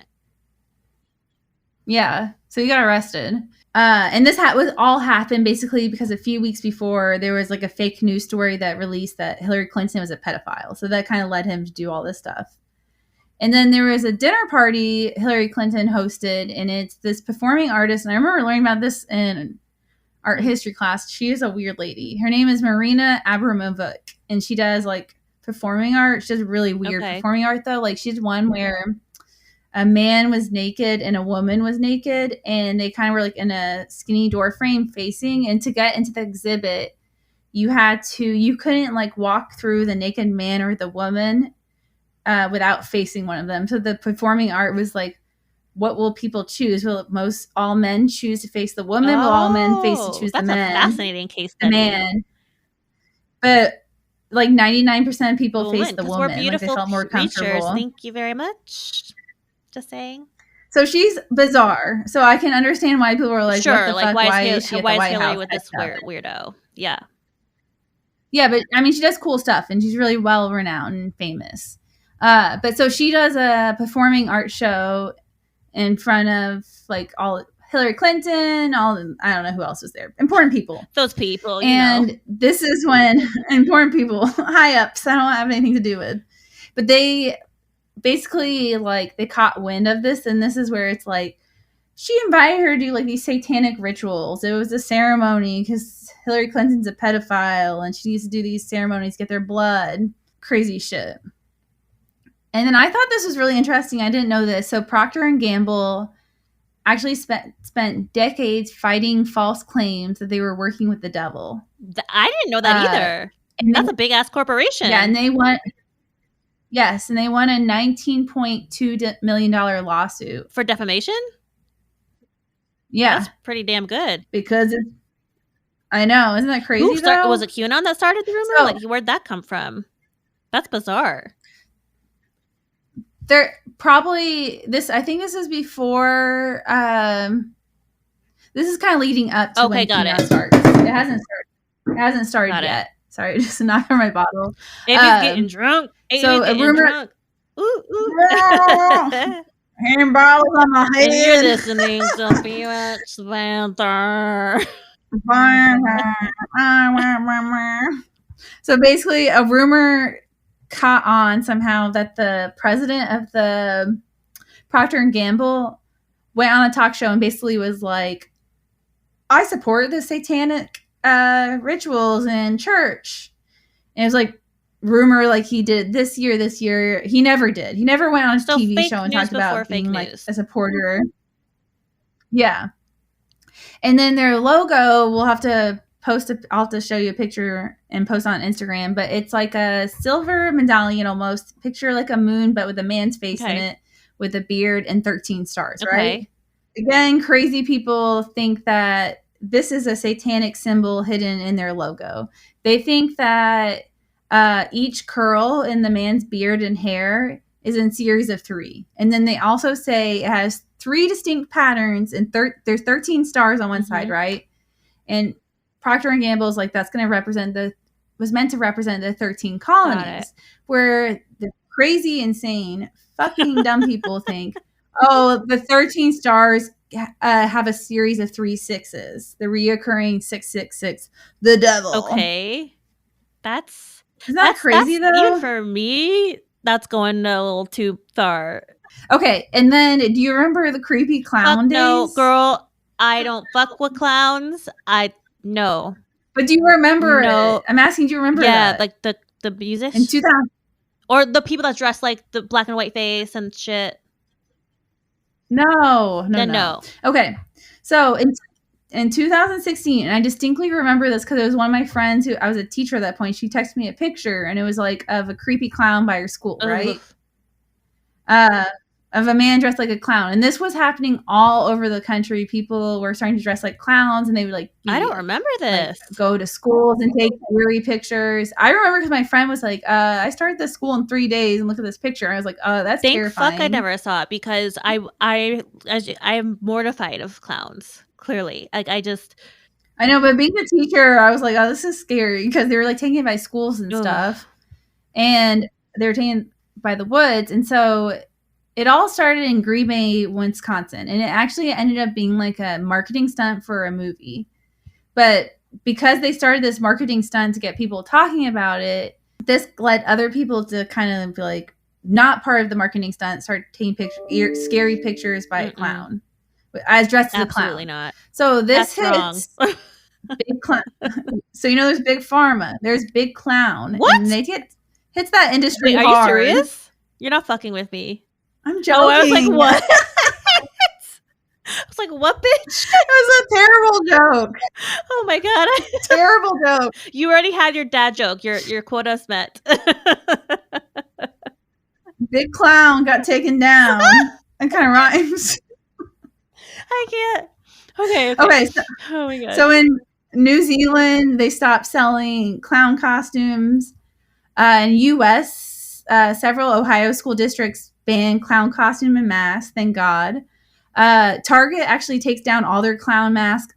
Yeah. So he got arrested. And this was all happened basically because a few weeks before there was like a fake news story that released that Hillary Clinton was a pedophile. So that kind of led him to do all this stuff. And then there was a dinner party Hillary Clinton hosted, and it's this performing artist. And I remember learning about this in art history class. She is a weird lady. Her name is Marina Abramovic, and she does like performing art. She does really weird performing art though. Like she did one where a man was naked and a woman was naked, and they kind of were like in a skinny door frame facing. And to get into the exhibit, you couldn't like walk through the naked man or the woman without facing one of them. So the performing art was like, what will people choose? Will all men choose to face the woman? Will all men face to choose the man? That's a fascinating case study. The man. But like 99% of people face the woman. We're beautiful like they felt more comfortable. Thank you very much. Just saying. So she's bizarre. So I can understand why people are like, sure, what the like fuck? Why is she at the White Hillary House with this weirdo? Yeah. Yeah, but I mean, she does cool stuff, and she's really well renowned and famous. But so she does a performing art show in front of like all Hillary Clinton, I don't know who else was there. Important people. Those people, and this is when important people, high ups, I don't have anything to do with. But they basically like they caught wind of this, and this is where it's like she invited her to do like these satanic rituals. It was a ceremony because Hillary Clinton's a pedophile, and she needs to do these ceremonies, get their blood, crazy shit. And then I thought this was really interesting. I didn't know this. So Procter & Gamble actually spent decades fighting false claims that they were working with the devil. I didn't know that either. And that's a big-ass corporation. Yeah, and they won... Yes, and they won a $19.2 million lawsuit. For defamation? Yeah. That's pretty damn good. Because it's... I know. Isn't that crazy, though? Was it QAnon that started the rumor? Like, where'd that come from? That's bizarre. There probably I think this is before this is kind of leading up to when QAnon starts. It hasn't started yet. Sorry, just knocked on my bottle. Amy's getting drunk. So a rumor drunk. Hand bottles on my head. And you're listening to Felix Panther. So basically a rumor caught on somehow that the president of the Procter & Gamble went on a talk show and basically was like, I support the satanic rituals in church. And it was like rumor like he did this year. He never did. He never went on a TV show and talked about being like a supporter. Yeah. And then their logo, I'll have to show you a picture and post on Instagram, but it's like a silver medallion almost. Picture like a moon, but with a man's face in it with a beard and 13 stars, right? Again, crazy people think that this is a satanic symbol hidden in their logo. They think that each curl in the man's beard and hair is in series of 3. And then they also say it has 3 distinct patterns, and there's 13 stars on one side, right? And Procter & Gamble is like, that's going to represent was meant to represent the 13 colonies, where the crazy, insane, fucking dumb people think, oh, the 13 stars have a series of 3 6s, the reoccurring 666, the devil. Okay. Isn't that crazy, though? Even for me, that's going a little too far. Okay, and then do you remember the creepy clown days? No, girl, I don't fuck with clowns. No. But do you remember it? I'm asking, do you remember that? Yeah, like the music? In 2000. Or the people that dress like the black and white face and shit. No. Okay, so in 2016, and I distinctly remember this because it was one of my friends I was a teacher at that point. She texted me a picture, and it was like of a creepy clown by her school, right? Of a man dressed like a clown. And this was happening all over the country. People were starting to dress like clowns, and they would like I don't remember this. Like, go to schools and take eerie pictures. I remember because my friend was like, I started this school in 3 days, and look at this picture. And I was like, oh, that's terrifying. Fuck I never saw it, because I am mortified of clowns, clearly. Like, I know, but being a teacher, I was like, oh, this is scary, because they were like taking it by schools and stuff. And they were taken by the woods. And so it all started in Green Bay, Wisconsin, and it actually ended up being like a marketing stunt for a movie. But because they started this marketing stunt to get people talking about it, this led other people to kind of be like, not part of the marketing stunt, start taking scary pictures by a clown, as dressed as a clown. Absolutely not. So this hits big clown. So there's big pharma, there's big clown. What? And they hits that industry. Wait, are you serious? You're not fucking with me. I'm joking. Oh, I was like, what? I was like, what, bitch? It was a terrible joke. Oh my god. Terrible joke. You already had your dad joke. Your quota's met. Big clown got taken down. That kind of rhymes. I can't. Okay. Oh my god. So in New Zealand, they stopped selling clown costumes. In U.S., several Ohio school districts banned clown costume and masks. Thank God. Target actually takes down all their clown masks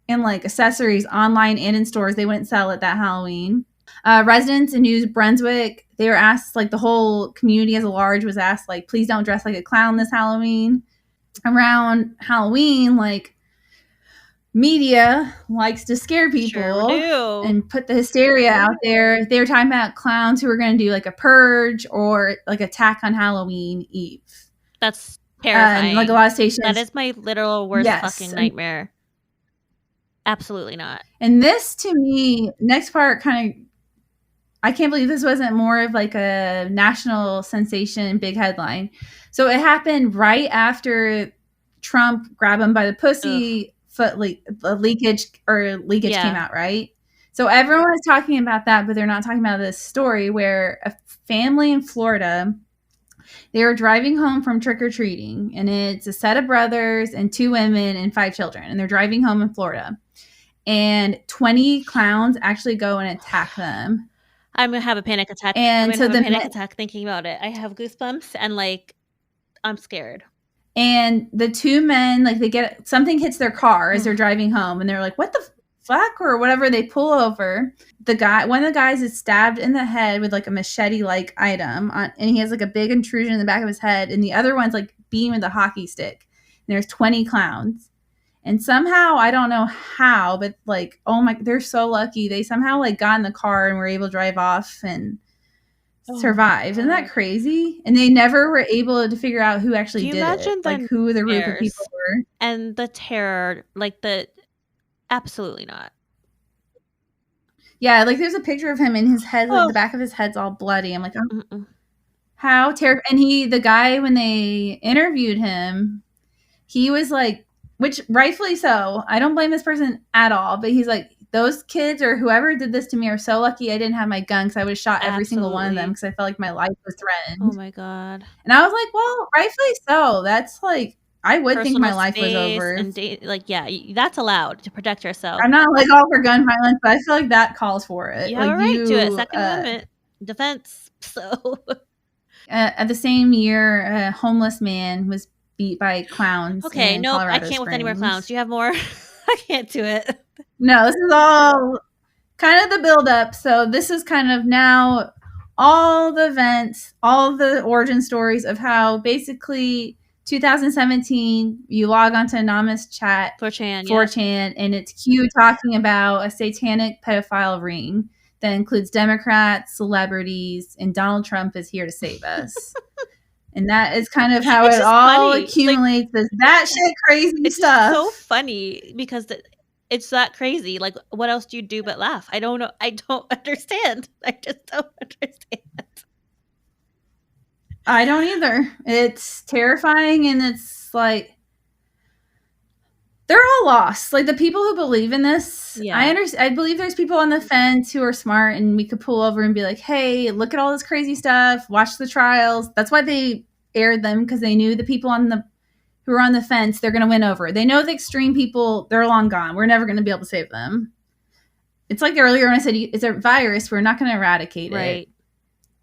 and like accessories online and in stores. They wouldn't sell it that Halloween. Residents in New Brunswick, they were asked, like the whole community as a large was asked, like, please don't dress like a clown this Halloween. Around Halloween, like, media likes to scare people and put the hysteria out there. They were talking about clowns who were going to do like a purge or like attack on Halloween Eve. That's terrifying. Like a lot of stations. That is my literal worst fucking nightmare. Absolutely not. And this, to me, next part kind of, I can't believe this wasn't more of like a national sensation, big headline. So it happened right after Trump grabbed him by the pussy. Leakage came out, right? So everyone is talking about that, but they're not talking about this story where a family in Florida, they were driving home from trick-or-treating, and it's a set of brothers and 2 women and 5 children, and they're driving home in Florida, and 20 clowns actually go and attack them. I'm gonna have a panic attack. And I'm gonna have a panic attack thinking about it. I have goosebumps, and like, I'm scared. And the 2 men, like, they get something hits their car as they're driving home, and they're like, what the fuck, or whatever. They pull over. One of the guys is stabbed in the head with like a machete-like item, and he has like a big intrusion in the back of his head, and the other one's like beaten with a hockey stick. And there's 20 clowns, and somehow, I don't know how, but like, oh my, they're so lucky. They somehow like got in the car and were able to drive off and survive. Isn't that crazy? And they never were able to figure out who actually did it. Like, who the group of people were. And the terror, like absolutely not. Yeah, like there's a picture of him in his head, like the back of his head's all bloody. I'm like, oh, how terrible. And the guy, when they interviewed him, he was like, which rightfully so, I don't blame this person at all, but he's like, those kids or whoever did this to me are so lucky I didn't have my gun, because I would have shot every single one of them, because I felt like my life was threatened. Oh my god. And I was like, well, rightfully so. That's like I would think my personal life was space over. and that's allowed to protect yourself. I'm not like all for gun violence, but I feel like that calls for it. You have like a right to it. Second Amendment defense. So at the same year, a homeless man was beat by clowns. okay, in nope, I Colorado can't with any more Springs. clowns. Do you have more? I can't do it. No, this is all kind of the build up. So this is kind of now all the events, all the origin stories of how basically 2017 you log onto anonymous chat 4chan and it's Q talking about a satanic pedophile ring that includes Democrats, celebrities, and Donald Trump is here to save us. And that is kind of how it all accumulates. Like, that shit crazy stuff. It's so funny because it's that crazy. Like, what else do you do but laugh? I don't know. I don't understand. I just don't understand. I don't either. It's terrifying, and it's like they're all lost. Like the people who believe in this, yeah. I believe there's people on the fence who are smart, and we could pull over and be like, "Hey, look at all this crazy stuff. Watch the trials." That's why they aired them, because they knew the people who are on the fence, they're going to win over. They know the extreme people, they're long gone. We're never going to be able to save them. It's like earlier when I said it's a virus, we're not going to eradicate it.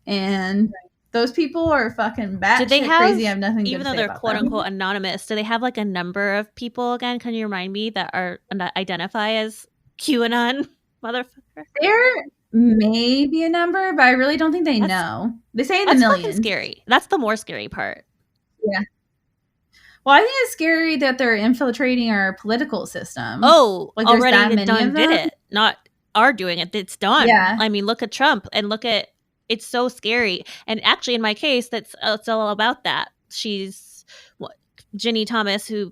And those people are fucking batshit crazy. I have nothing to say about them. Even though they're quote unquote anonymous, do they have like a number of people again? Can you remind me that identify as QAnon motherfucker? There may be a number, but I really don't think they know. They say in the millions. That's fucking scary. That's the more scary part. Yeah. Well, I think it's scary that they're infiltrating our political system. Oh, like already done did it. Not are doing it. It's done. Yeah. I mean, look at Trump and look at. It's so scary. And actually, in my case, it's all about that. She's Ginny Thomas, who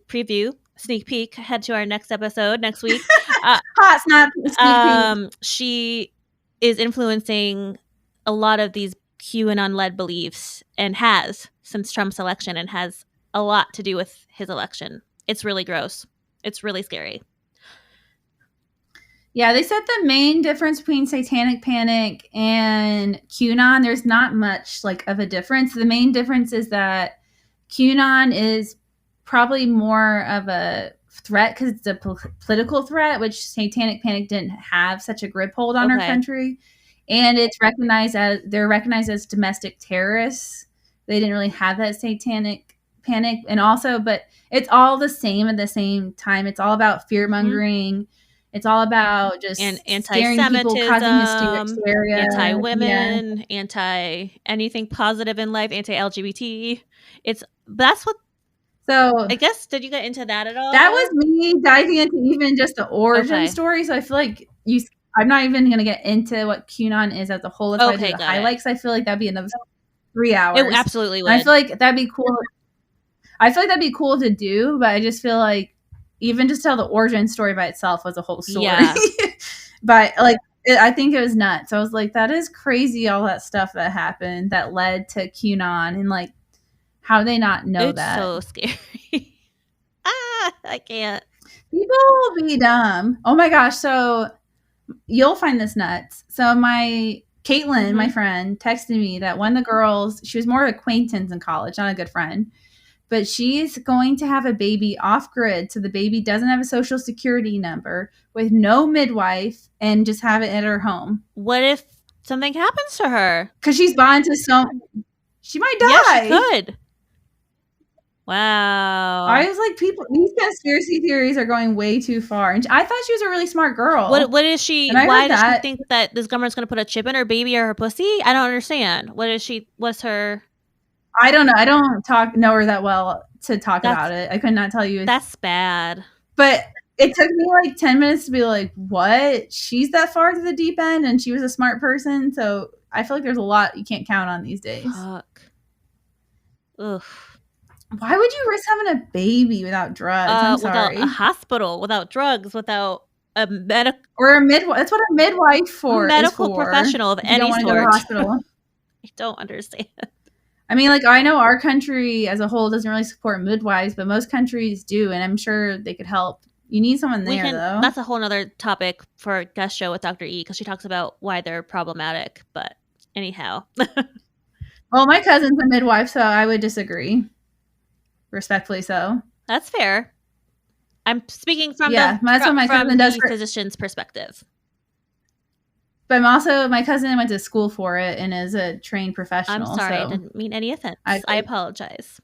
sneak peek, head to our next episode next week. Hot snap. Sneak peek. She is influencing a lot of these QAnon-led beliefs and has since Trump's election and has a lot to do with his election. It's really gross. It's really scary. Yeah, they said the main difference between Satanic Panic and QAnon, there's not much like of a difference. The main difference is that QAnon is probably more of a threat because it's a political threat, which Satanic Panic didn't have such a grip hold on our country. And it's they're recognized as domestic terrorists. They didn't really have that Satanic Panic. And also, but it's all the same at the same time. It's all about fear mongering. Mm-hmm. It's all about just anti-Semitism, people, causing hysteria, anti-women, anti-anything positive in life, anti-LGBT. That's what. So I guess, did you get into that at all? That was me diving into even just the origin story. So I feel like I'm not even going to get into what QAnon is as a whole. If I do the highlights, I feel like that'd be another 3 hours. It absolutely would. And I feel like that'd be cool. I feel like that'd be cool to do, but I just feel like even just tell the origin story by itself was a whole story. Yeah. But like, I think it was nuts. I was like, that is crazy. All that stuff that happened that led to QAnon, and like, how do they not know that? It's so scary. I can't. People be dumb. Oh my gosh. So you'll find this nuts. So Caitlin, mm-hmm. my friend, texted me that one of the girls, she was more acquaintance in college, not a good friend, but she's going to have a baby off grid. So the baby doesn't have a social security number, with no midwife, and just have it at her home. What if something happens to her? Because she's bonded to she might die. Yeah, she could. Wow. I was like, these conspiracy theories are going way too far. And I thought she was a really smart girl. What is she? Why does she think that this government's going to put a chip in her baby or her pussy? I don't understand. What's her... I don't know. I don't know her that well to talk about it. I could not tell you. That's bad. But it took me like 10 minutes to be like, what? She's that far to the deep end, and she was a smart person. So I feel like there's a lot you can't count on these days. Fuck. Ugh. Why would you risk having a baby without drugs? I'm sorry. Without a hospital, without drugs, without a medical... Or a midwife. That's what a midwife for. Medical professional of any sort. You don't want to go to the hospital. I don't understand. I mean, like, I know our country as a whole doesn't really support midwives, but most countries do, and I'm sure they could help. You need someone there, though. That's a whole nother topic for a guest show with Dr. E, because she talks about why they're problematic. But anyhow. Well, my cousin's a midwife, so I would disagree. Respectfully so. That's fair. I'm speaking from that's what my cousin does the physician's perspective. But my cousin went to school for it and is a trained professional. I'm sorry, so I didn't mean any offense. I apologize.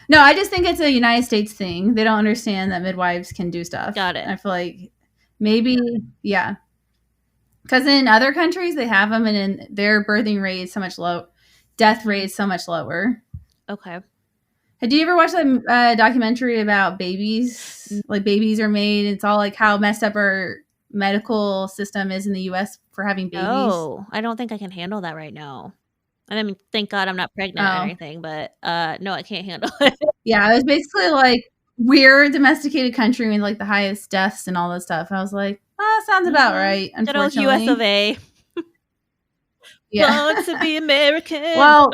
No, I just think it's a United States thing. They don't understand that midwives can do stuff. Got it. I feel like maybe, yeah. Because in other countries, they have them, and in their birthing rate is so much low. Death rate is so much lower. Okay. Had you ever watched that documentary about babies? Like babies are made. It's all like how messed up our medical system is in the U.S. for having babies. Oh, I don't think I can handle that right now. I mean, thank God I'm not pregnant or anything, but no, I can't handle it. Yeah, it was basically like we're a domesticated country with like the highest deaths and all that stuff. I was like, sounds about right. Unfortunately, good old US of A. Yeah, want to be American. Well,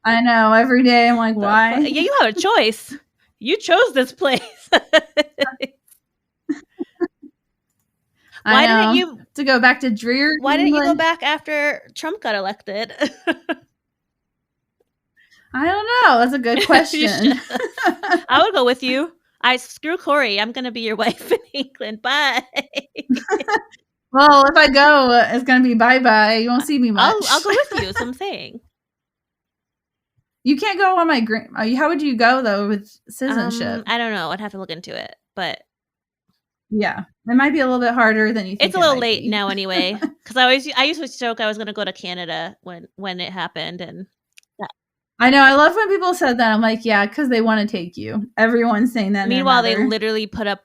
I know. Every day I'm like, why? Yeah, you have a choice. You chose this place. Why didn't you to go back to Dreer? Why didn't you go back after Trump got elected? I don't know. That's a good question. I would go with you. Screw Corey. I'm gonna be your wife in England. Bye. Well, if I go, it's gonna be bye. You won't see me much. I'll go with you. That's what I'm saying. You can't go on my how would you go though with citizenship? I don't know. I'd have to look into it, but yeah, it might be a little bit harder than you think. It's a little late now anyway. Because I used to joke I was going to go to Canada when it happened, and I know. I love when people said that. I'm like, yeah, because they want to take you. Everyone's saying that. Meanwhile, they literally put up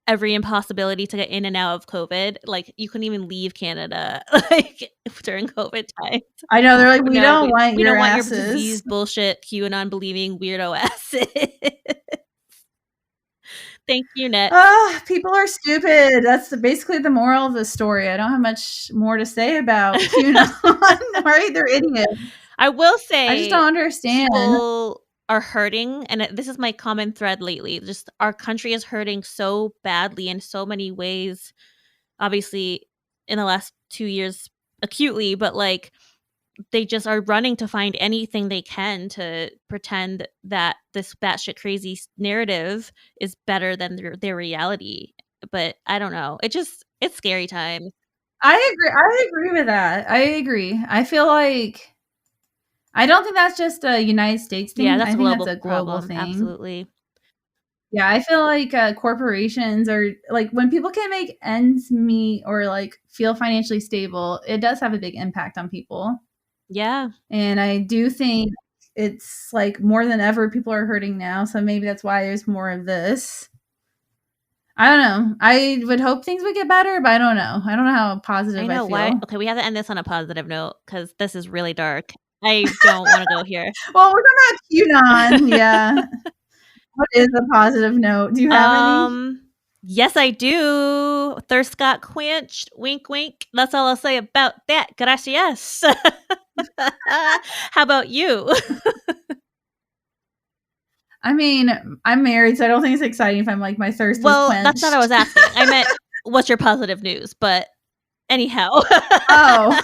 every impossibility to get in and out of COVID. Like you couldn't even leave Canada like during COVID times. I know. They're like, we don't want your disease bullshit QAnon believing weirdo asses. Thank you, Net. People are stupid. That's basically the moral of the story. I don't have much more to say about QAnon. Right? They're idiots. I will say, I just don't understand. People are hurting, and this is my common thread lately. Just our country is hurting so badly in so many ways. Obviously, in the last 2 years, acutely, but like they just are running to find anything they can to pretend that this batshit crazy narrative is better than their reality. But I don't know. It's scary time. I agree with that. I agree. I feel like I don't think that's just a United States thing. Yeah, that's a global thing. Absolutely. Yeah, I feel like corporations are like when people can't make ends meet or like feel financially stable, it does have a big impact on people. Yeah. And I do think it's like more than ever people are hurting now. So maybe that's why there's more of this. I don't know. I would hope things would get better, but I don't know. I don't know how positive I feel. Why. Okay, we have to end this on a positive note because this is really dark. I don't want to go here. Well, we're talking about QAnon. Yeah. What is a positive note? Do you have any? Yes, I do. Thirst got quenched. Wink, wink. That's all I'll say about that. Gracias. How about you? I mean, I'm married, so I don't think it's exciting if I'm like my thirst was quenched. That's not what I was asking. I meant, what's your positive news? But anyhow. Oh.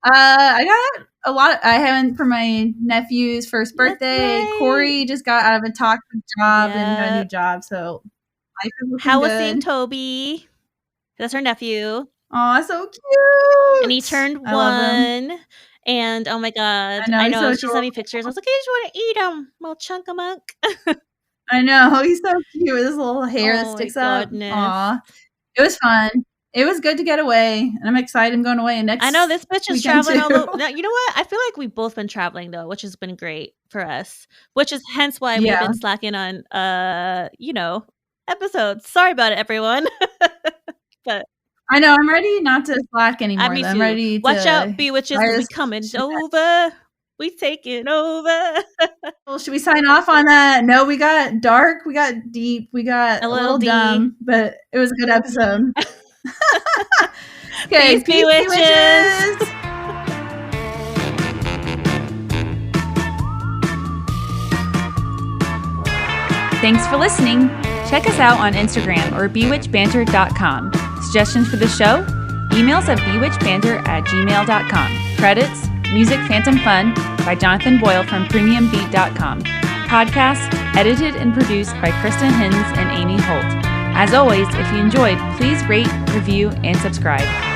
I got a lot. I haven't for my nephew's first birthday. Right. Corey just got out of a toxic job and got a new job, so life is looking How good. was seeing Toby? That's her nephew. Oh, so cute! And he turned 1. And oh my god, I know. She sent me pictures. I was like, I just want to eat him, little chunk of monk. I know, he's so cute with his little hair that sticks up. Aw, it was fun. It was good to get away, and I'm excited. I'm going away next. I know this bitch is traveling all over. Now, you know what? I feel like we've both been traveling though, which has been great for us. Which is hence why we've been slacking on, episodes. Sorry about it, everyone. But I know I'm ready not to slack anymore. I'm ready to watch out, bewitches. We coming over. We taking over. Well, should we sign off on that? No, we got dark. We got deep. We got a little dumb, but it was a good episode. Okay, peace, bewitches. Thanks for listening. Check us out on Instagram or bewitchbanter.com. Suggestions for the show? Emails at bewitchbanter@gmail.com. Credits? Music Phantom Fun by Jonathan Boyle from premiumbeat.com. Podcast edited and produced by Krista Hins and Amy Holt. As always, if you enjoyed, please rate, review, and subscribe.